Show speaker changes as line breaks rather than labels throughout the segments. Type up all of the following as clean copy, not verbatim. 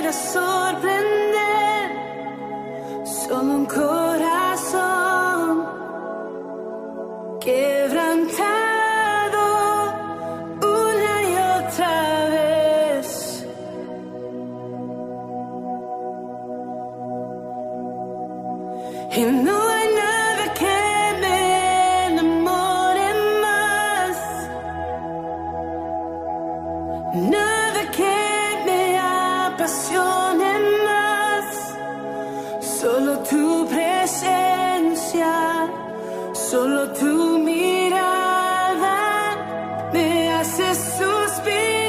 puede sorprender, solo un corazón quebrantado una y otra vez. Y no hay nada que me enamore más, nada que me apasione más, solo tu presencia, solo tu mirada me hace suspirar.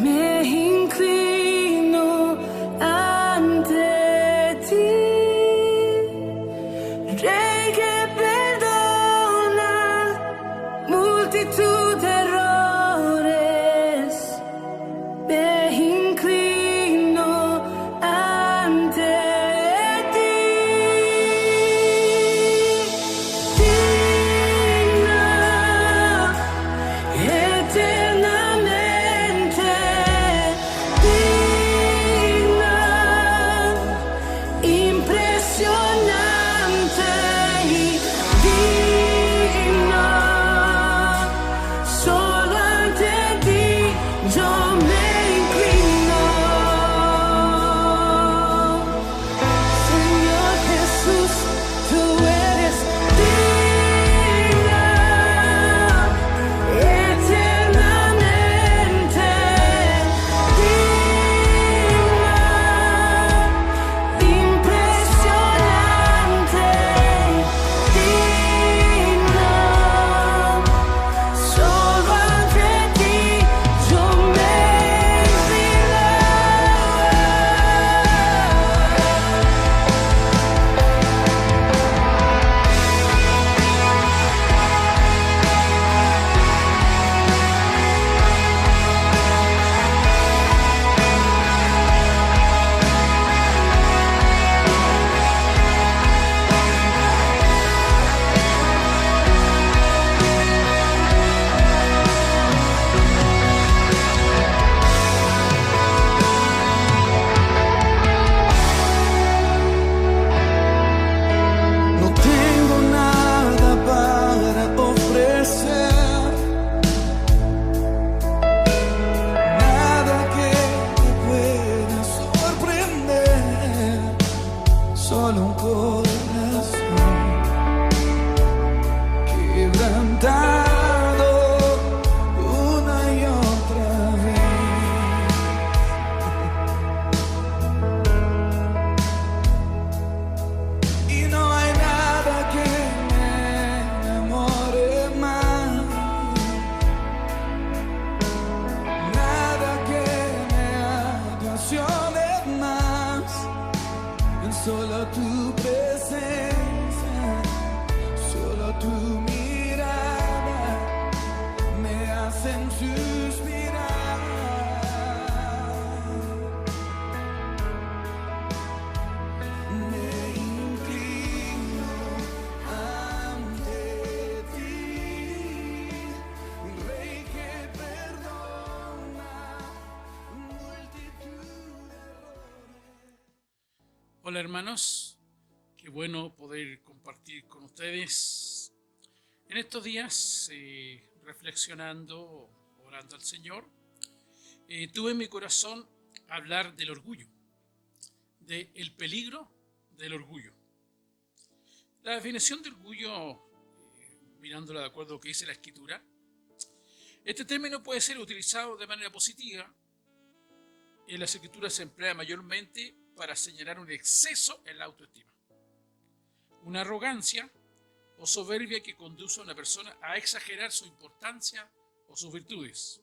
Me inclino ante ti, Rey que perdona multitud de errores. Me inclino ante ti, digno eternamente, digno, impresionante y digno. Solo ante ti yo me inclino. Señor Jesús, tú eres digno eternamente, digno, impresionante, digno. Solo ante ti yo me inclino. No tengo nada para ofrecer, nada que te pueda sorprender, solo un corazón quebrantado una y otra vez. Y no hay nada que me enamore más, nada que me apasione más, solo tu presencia, solo tu mirada me hacen suspirar. Me inclino ante ti, Rey que perdona multitud de errores.
Hola hermanos, qué bueno poder compartir con ustedes en estos días, reflexionando, orando al Señor. Tuve en mi corazón hablar del orgullo, del peligro del orgullo. La definición de orgullo, mirándola de acuerdo a lo que dice la Escritura, este término puede ser utilizado de manera positiva. En las Escrituras se emplea mayormente para señalar un exceso en la autoestima, una arrogancia o soberbia que conduce a una persona a exagerar su importancia o sus virtudes.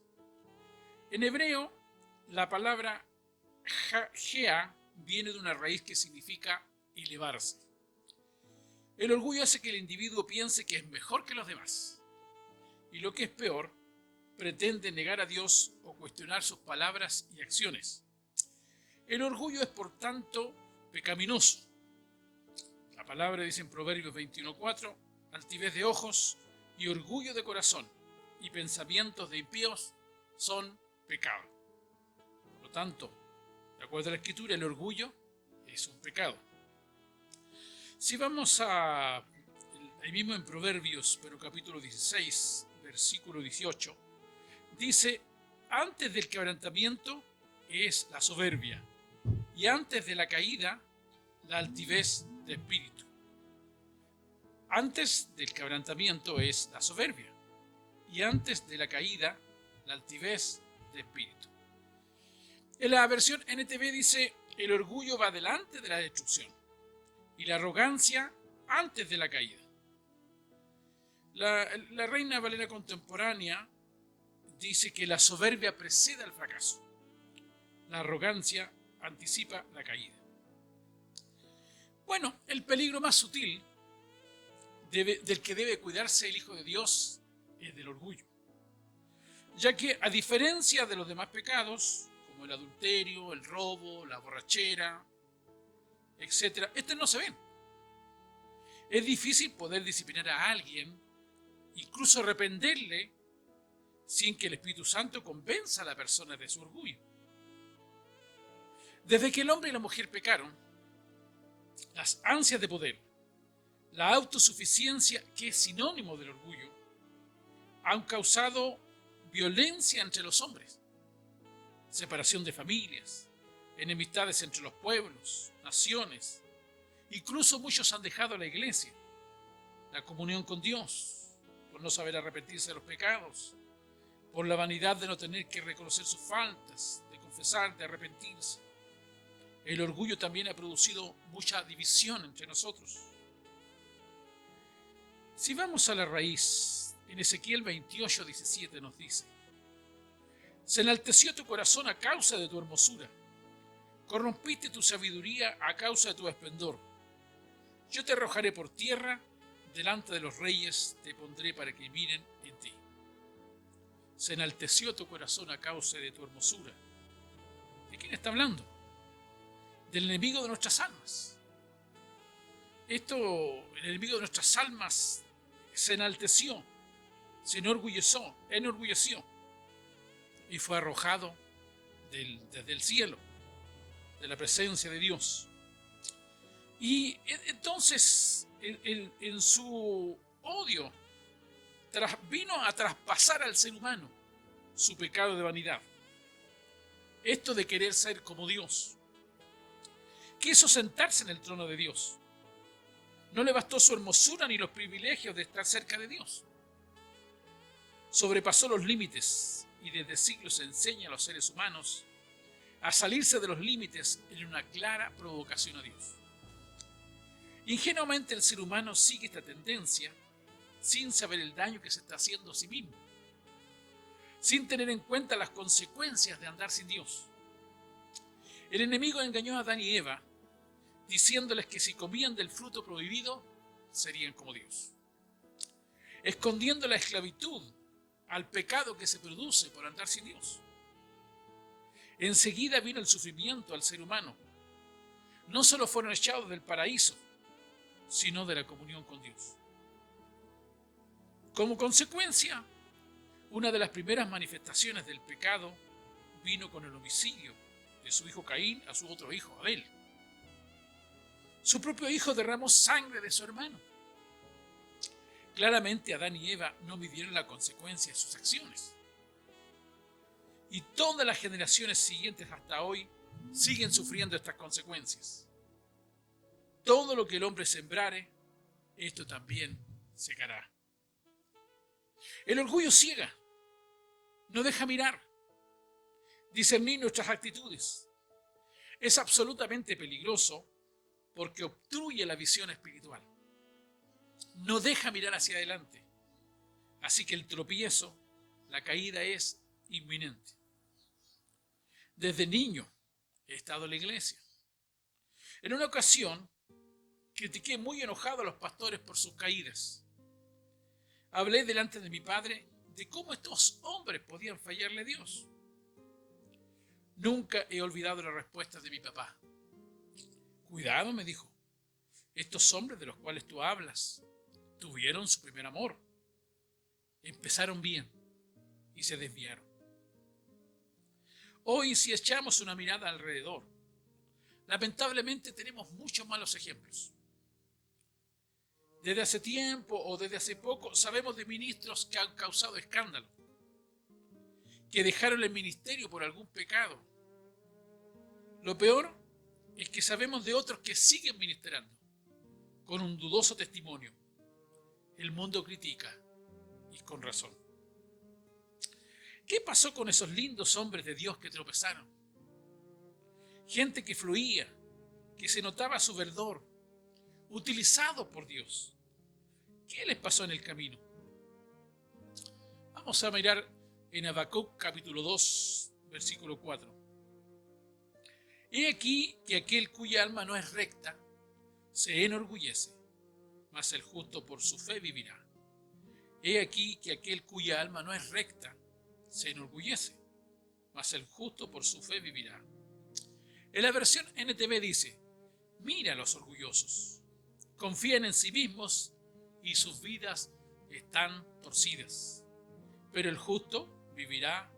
En hebreo, la palabra gea viene de una raíz que significa elevarse. El orgullo hace que el individuo piense que es mejor que los demás, y lo que es peor, pretende negar a Dios o cuestionar sus palabras y acciones. El orgullo es, por tanto, pecaminoso. La palabra dice en Proverbios 21:4, altivez de ojos y orgullo de corazón, y pensamientos de impíos son pecado. Por lo tanto, de acuerdo a la Escritura, el orgullo es un pecado. Si vamos ahí mismo en Proverbios, pero capítulo 16, versículo 18, dice: antes del quebrantamiento es la soberbia, y antes de la caída la altivez de espíritu. Antes del quebrantamiento es la soberbia, y antes de la caída la altivez de espíritu. En la versión NTV dice: el orgullo va delante de la destrucción y la arrogancia antes de la caída. La Reina Valera contemporánea dice que la soberbia precede al fracaso, la arrogancia anticipa la caída. Bueno, el peligro más sutil del que debe cuidarse el Hijo de Dios es del orgullo, ya que a diferencia de los demás pecados, como el adulterio, el robo, la borrachera, etc., estos no se ven. Es difícil poder disciplinar a alguien, incluso reprenderle, sin que el Espíritu Santo convenza a la persona de su orgullo. Desde que el hombre y la mujer pecaron, las ansias de poder, la autosuficiencia, que es sinónimo del orgullo, han causado violencia entre los hombres, separación de familias, enemistades entre los pueblos, naciones. Incluso muchos han dejado la iglesia, la comunión con Dios, por no saber arrepentirse de los pecados, por la vanidad de no tener que reconocer sus faltas, de confesar, de arrepentirse. El orgullo también ha producido mucha división entre nosotros. Si vamos a la raíz, en Ezequiel 28, 17 nos dice: se enalteció tu corazón a causa de tu hermosura, corrompiste tu sabiduría a causa de tu esplendor. Yo te arrojaré por tierra, delante de los reyes te pondré para que miren en ti. Se enalteció tu corazón a causa de tu hermosura. ¿De quién está hablando? Del enemigo de nuestras almas. El enemigo de nuestras almas se enalteció, se enorgulleció y fue arrojado desde el cielo, de la presencia de Dios. Y entonces, en su odio, vino a traspasar al ser humano su pecado de vanidad. Esto de querer ser como Dios. Quiso sentarse en el trono de Dios. No le bastó su hermosura ni los privilegios de estar cerca de Dios. Sobrepasó los límites y desde siglos enseña a los seres humanos a salirse de los límites en una clara provocación a Dios. Ingenuamente el ser humano sigue esta tendencia sin saber el daño que se está haciendo a sí mismo, sin tener en cuenta las consecuencias de andar sin Dios. El enemigo engañó a Adán y Eva diciéndoles que si comían del fruto prohibido serían como Dios, escondiendo la esclavitud al pecado que se produce por andar sin Dios. Enseguida vino el sufrimiento al ser humano. No solo fueron echados del paraíso, sino de la comunión con Dios. Como consecuencia, una de las primeras manifestaciones del pecado vino con el homicidio de su hijo Caín a su otro hijo Abel. Su propio hijo derramó sangre de su hermano. Claramente Adán y Eva no midieron la consecuencia de sus acciones. Y todas las generaciones siguientes hasta hoy siguen sufriendo estas consecuencias. Todo lo que el hombre sembrare, esto también segará. El orgullo ciega, no deja mirar, discernir nuestras actitudes. Es absolutamente peligroso porque obstruye la visión espiritual. No deja mirar hacia adelante. Así que el tropiezo, la caída es inminente. Desde niño he estado en la iglesia. En una ocasión critiqué muy enojado a los pastores por sus caídas. Hablé delante de mi padre de cómo estos hombres podían fallarle a Dios. Nunca he olvidado la respuesta de mi papá. Cuidado, me dijo. Estos hombres de los cuales tú hablas tuvieron su primer amor. Empezaron bien, y se desviaron. Hoy, si echamos una mirada alrededor, lamentablemente tenemos muchos malos ejemplos. Desde hace tiempo o desde hace poco sabemos de ministros que han causado escándalo, que dejaron el ministerio por algún pecado. Lo peor es que sabemos de otros que siguen ministrando con un dudoso testimonio. El mundo critica, y con razón. ¿Qué pasó con esos lindos hombres de Dios que tropezaron? Gente que fluía, que se notaba su verdor, utilizado por Dios. ¿Qué les pasó en el camino? Vamos a mirar en Habacuc capítulo 2, versículo 4. He aquí que aquel cuya alma no es recta se enorgullece, mas el justo por su fe vivirá. He aquí que aquel cuya alma no es recta se enorgullece, mas el justo por su fe vivirá. En la versión NTV dice: mira a los orgullosos, confían en sí mismos y sus vidas están torcidas, pero el justo vivirá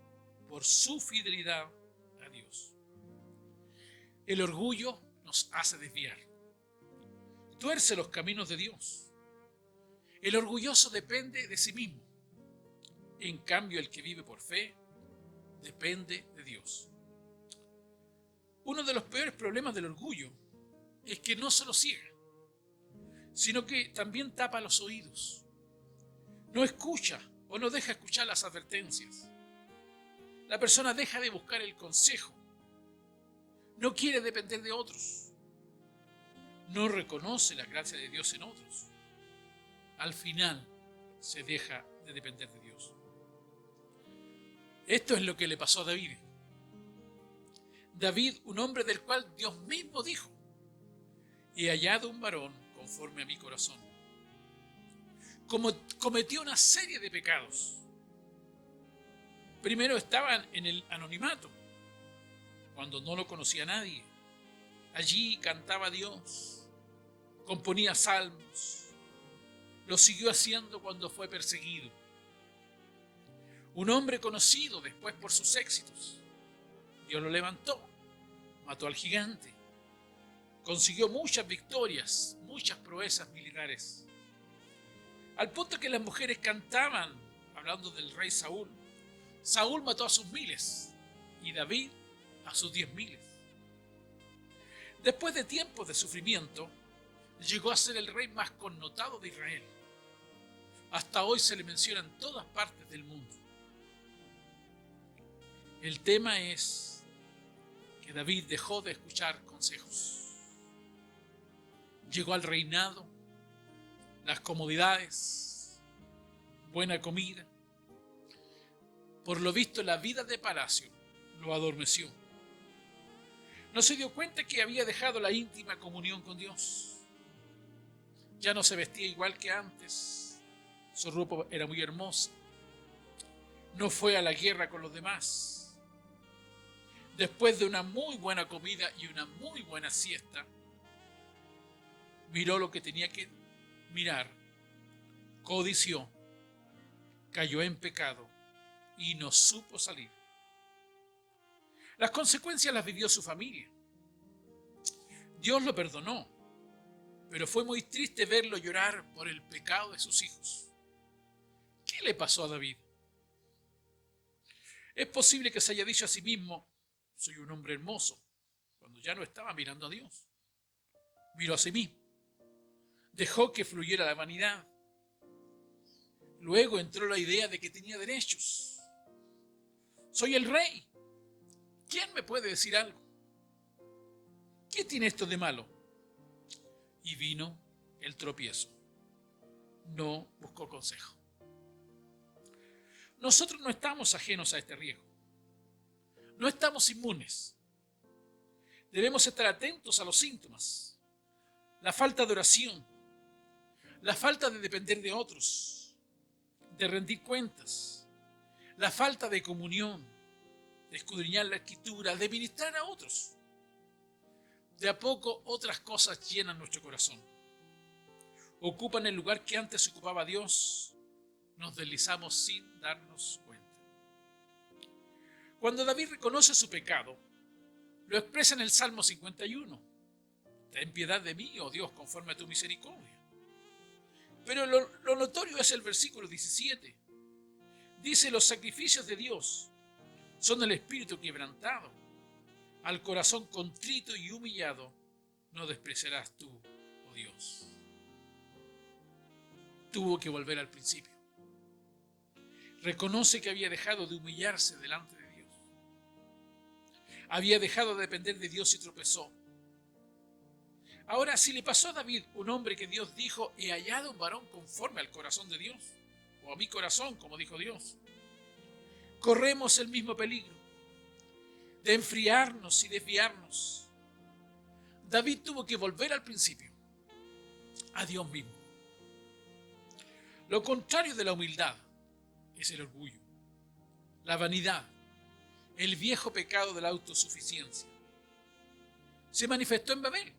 por su fidelidad a Dios. El orgullo nos hace desviar, tuerce los caminos de Dios. El orgulloso depende de sí mismo. En cambio, el que vive por fe depende de Dios. Uno de los peores problemas del orgullo es que no solo ciega, sino que también tapa los oídos. No escucha o no deja escuchar las advertencias. La persona deja de buscar el consejo. No quiere depender de otros. No reconoce la gracia de Dios en otros. Al final se deja de depender de Dios. Esto es lo que le pasó a David. David, un hombre del cual Dios mismo dijo: he hallado un varón conforme a mi corazón. Cometió una serie de pecados. Primero estaban en el anonimato, cuando no lo conocía nadie. Allí cantaba a Dios, componía salmos. Lo siguió haciendo cuando fue perseguido. Un hombre conocido después por sus éxitos. Dios lo levantó, mató al gigante, consiguió muchas victorias, muchas proezas militares. Al punto que las mujeres cantaban, hablando del rey Saúl: Saúl mató a sus miles y David a sus 10.000. Después de tiempos de sufrimiento, llegó a ser el rey más connotado de Israel. Hasta hoy se le menciona en todas partes del mundo. El tema es que David dejó de escuchar consejos. Llegó al reinado, las comodidades, buena comida. Por lo visto, la vida de palacio lo adormeció. No se dio cuenta que había dejado la íntima comunión con Dios. Ya no se vestía igual que antes. Su ropa era muy hermosa. No fue a la guerra con los demás. Después de una muy buena comida y una muy buena siesta, miró lo que tenía que mirar, codició, cayó en pecado y no supo salir. Las consecuencias las vivió su familia. Dios lo perdonó, pero fue muy triste verlo llorar por el pecado de sus hijos. ¿Qué le pasó a David? Es posible que se haya dicho a sí mismo: soy un hombre hermoso, cuando ya no estaba mirando a Dios. Miró a sí mismo. Dejó que fluyera la vanidad. Luego entró la idea de que tenía derechos. Soy el rey. ¿Quién me puede decir algo? ¿Qué tiene esto de malo? Y vino el tropiezo. No buscó consejo. Nosotros no estamos ajenos a este riesgo. No estamos inmunes. Debemos estar atentos a los síntomas. La falta de oración, la falta de depender de otros, de rendir cuentas, la falta de comunión, de escudriñar la Escritura, de ministrar a otros. De a poco otras cosas llenan nuestro corazón. Ocupan el lugar que antes ocupaba Dios. Nos deslizamos sin darnos cuenta. Cuando David reconoce su pecado, lo expresa en el Salmo 51. Ten piedad de mí, oh Dios, conforme a tu misericordia. Pero lo notorio es el versículo 17. Dice, los sacrificios de Dios son el espíritu quebrantado. Al corazón contrito y humillado no despreciarás tú, oh Dios. Tuvo que volver al principio. Reconoce que había dejado de humillarse delante de Dios. Había dejado de depender de Dios y tropezó. Ahora, si le pasó a David, un hombre que Dios dijo, he hallado un varón conforme al corazón de Dios, o a mi corazón, como dijo Dios, corremos el mismo peligro de enfriarnos y desviarnos. David tuvo que volver al principio, a Dios mismo. Lo contrario de la humildad es el orgullo, la vanidad, el viejo pecado de la autosuficiencia. Se manifestó en Babel.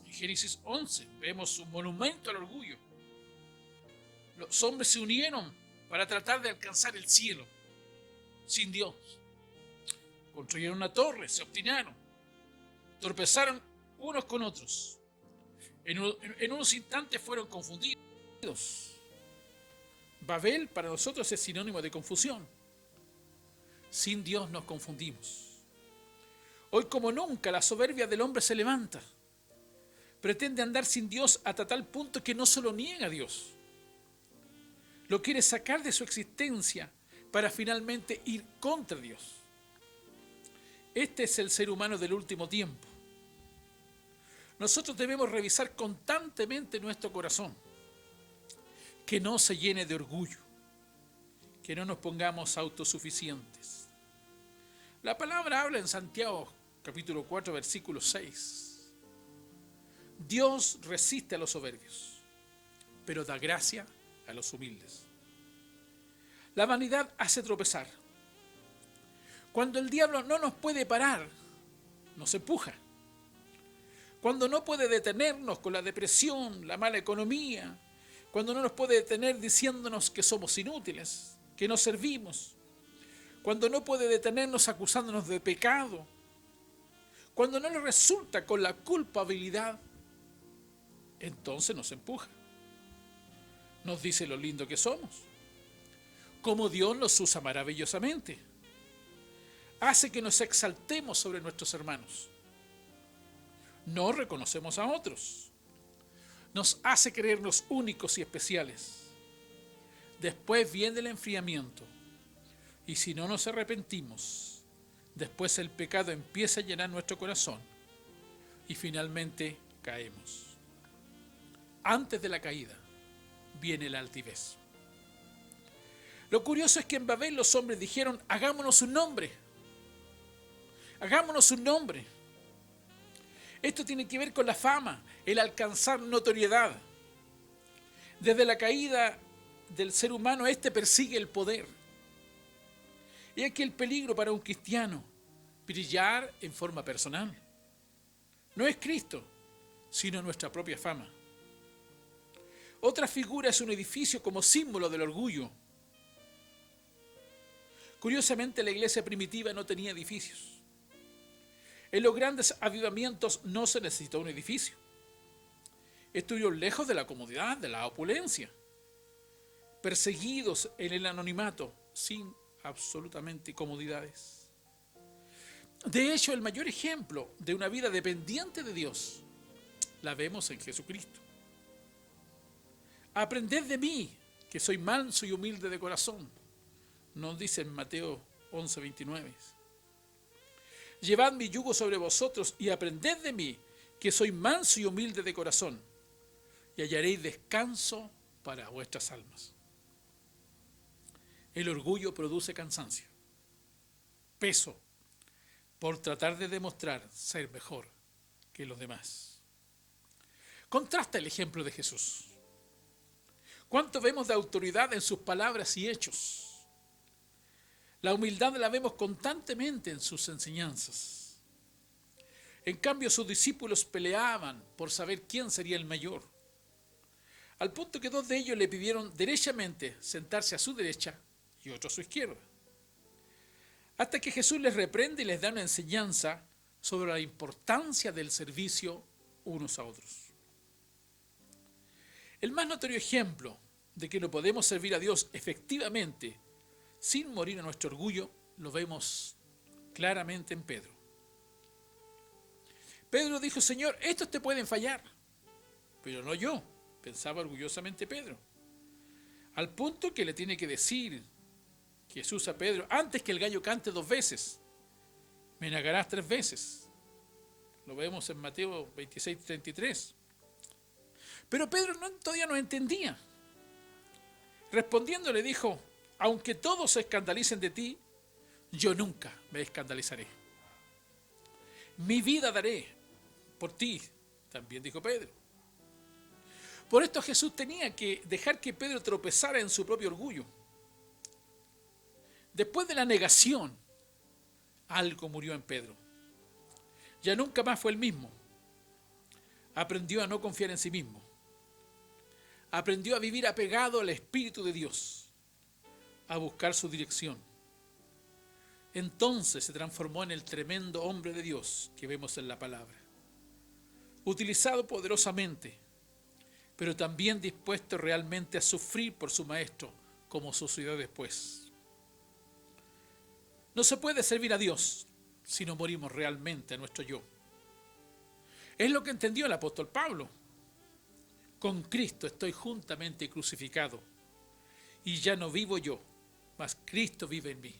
En Génesis 11 vemos un monumento al orgullo. Los hombres se unieron para tratar de alcanzar el cielo sin Dios. Construyeron una torre, se obstinaron, tropezaron unos con otros. En unos instantes fueron confundidos. Babel para nosotros es sinónimo de confusión. Sin Dios nos confundimos. Hoy como nunca la soberbia del hombre se levanta. Pretende andar sin Dios hasta tal punto que no solo niega a Dios. Lo quiere sacar de su existencia para finalmente ir contra Dios. Este es el ser humano del último tiempo. Nosotros debemos revisar constantemente nuestro corazón. Que no se llene de orgullo. Que no nos pongamos autosuficientes. La palabra habla en Santiago, capítulo 4, versículo 6. Dios resiste a los soberbios, pero da gracia a los humildes. La vanidad hace tropezar. Cuando el diablo no nos puede parar, nos empuja. Cuando no puede detenernos con la depresión, la mala economía, cuando no nos puede detener diciéndonos que somos inútiles, que no servimos, cuando no puede detenernos acusándonos de pecado, cuando no le resulta con la culpabilidad, entonces nos empuja. Nos dice lo lindo que somos, cómo Dios nos usa maravillosamente. Hace que nos exaltemos sobre nuestros hermanos. No reconocemos a otros. Nos hace creernos únicos y especiales. Después viene el enfriamiento. Y si no nos arrepentimos, después el pecado empieza a llenar nuestro corazón y finalmente caemos. Antes de la caída viene la altivez. Lo curioso es que en Babel los hombres dijeron, hagámonos un nombre. Hagámonos un nombre. Esto tiene que ver con la fama, el alcanzar notoriedad. Desde la caída del ser humano, este persigue el poder. Y aquí el peligro para un cristiano, brillar en forma personal. No es Cristo, sino nuestra propia fama. Otra figura es un edificio como símbolo del orgullo. Curiosamente, la iglesia primitiva no tenía edificios. En los grandes avivamientos no se necesitó un edificio. Estuvieron lejos de la comodidad, de la opulencia, perseguidos en el anonimato, sin absolutamente comodidades. De hecho, el mayor ejemplo de una vida dependiente de Dios la vemos en Jesucristo. Aprended de mí, que soy manso y humilde de corazón, nos dice en Mateo 11:29. Llevad mi yugo sobre vosotros y aprended de mí, que soy manso y humilde de corazón, y hallaréis descanso para vuestras almas. El orgullo produce cansancio, peso, por tratar de demostrar ser mejor que los demás. Contrasta el ejemplo de Jesús. ¿Cuánto vemos de autoridad en sus palabras y hechos? La humildad la vemos constantemente en sus enseñanzas. En cambio, sus discípulos peleaban por saber quién sería el mayor, al punto que 2 de ellos le pidieron derechamente sentarse a su derecha y otro a su izquierda. hasta que Jesús les reprende y les da una enseñanza sobre la importancia del servicio unos a otros. El más notorio ejemplo de que no podemos servir a Dios efectivamente sin morir a nuestro orgullo lo vemos claramente en Pedro. Pedro dijo: Señor, estos te pueden fallar, pero no yo, pensaba orgullosamente Pedro. Al punto que le tiene que decir Jesús a Pedro: antes que el gallo cante 2 veces, me negarás 3 veces. Lo vemos en Mateo 26:33. Pero Pedro todavía no entendía. Respondiendo le dijo: aunque todos se escandalicen de ti, yo nunca me escandalizaré. Mi vida daré por ti, también dijo Pedro. Por esto Jesús tenía que dejar que Pedro tropezara en su propio orgullo. Después de la negación, algo murió en Pedro. Ya nunca más fue el mismo. Aprendió a no confiar en sí mismo. Aprendió a vivir apegado al Espíritu de Dios, a buscar su dirección. Entonces se transformó en el tremendo hombre de Dios que vemos en la palabra. Utilizado poderosamente, pero también dispuesto realmente a sufrir por su maestro, como sucedió después. No se puede servir a Dios si no morimos realmente a nuestro yo. Es lo que entendió el apóstol Pablo. Con Cristo estoy juntamente crucificado, y ya no vivo yo, mas Cristo vive en mí.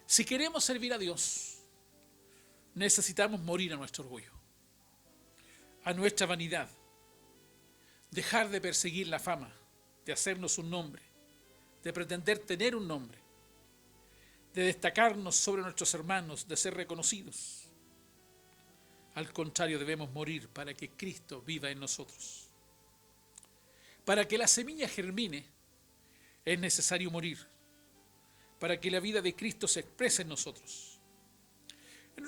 Si queremos servir a Dios, necesitamos morir a nuestro orgullo, a nuestra vanidad, dejar de perseguir la fama, de hacernos un nombre, de pretender tener un nombre, de destacarnos sobre nuestros hermanos, de ser reconocidos. Al contrario, debemos morir para que Cristo viva en nosotros. Para que la semilla germine, es necesario morir, para que la vida de Cristo se exprese en nosotros. En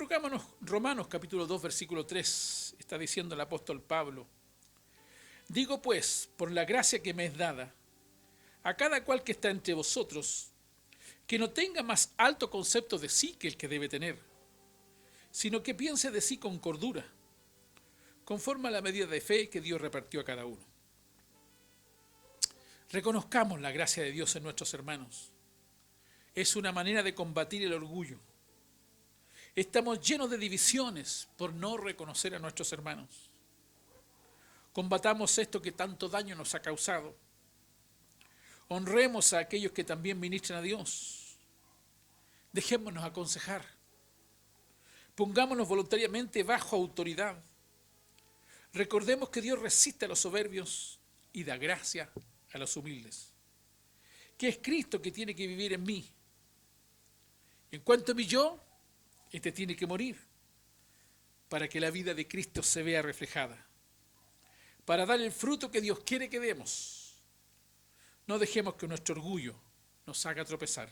Romanos capítulo 2, versículo 3, está diciendo el apóstol Pablo: digo pues, por la gracia que me es dada, a cada cual que está entre vosotros, que no tenga más alto concepto de sí que el que debe tener, sino que piense de sí con cordura, conforme a la medida de fe que Dios repartió a cada uno. Reconozcamos la gracia de Dios en nuestros hermanos. Es una manera de combatir el orgullo. Estamos llenos de divisiones por no reconocer a nuestros hermanos. Combatamos esto que tanto daño nos ha causado. Honremos a aquellos que también ministran a Dios. Dejémonos aconsejar. Pongámonos voluntariamente bajo autoridad. Recordemos que Dios resiste a los soberbios y da gracia a los humildes. Que es Cristo que tiene que vivir en mí. En cuanto a mi yo, este tiene que morir para que la vida de Cristo se vea reflejada. Para dar el fruto que Dios quiere que demos. No dejemos que nuestro orgullo nos haga tropezar.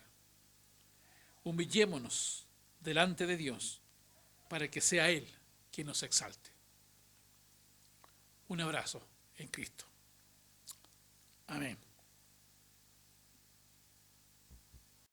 Humillémonos delante de Dios para que sea Él quien nos exalte. Un abrazo en Cristo. Amén.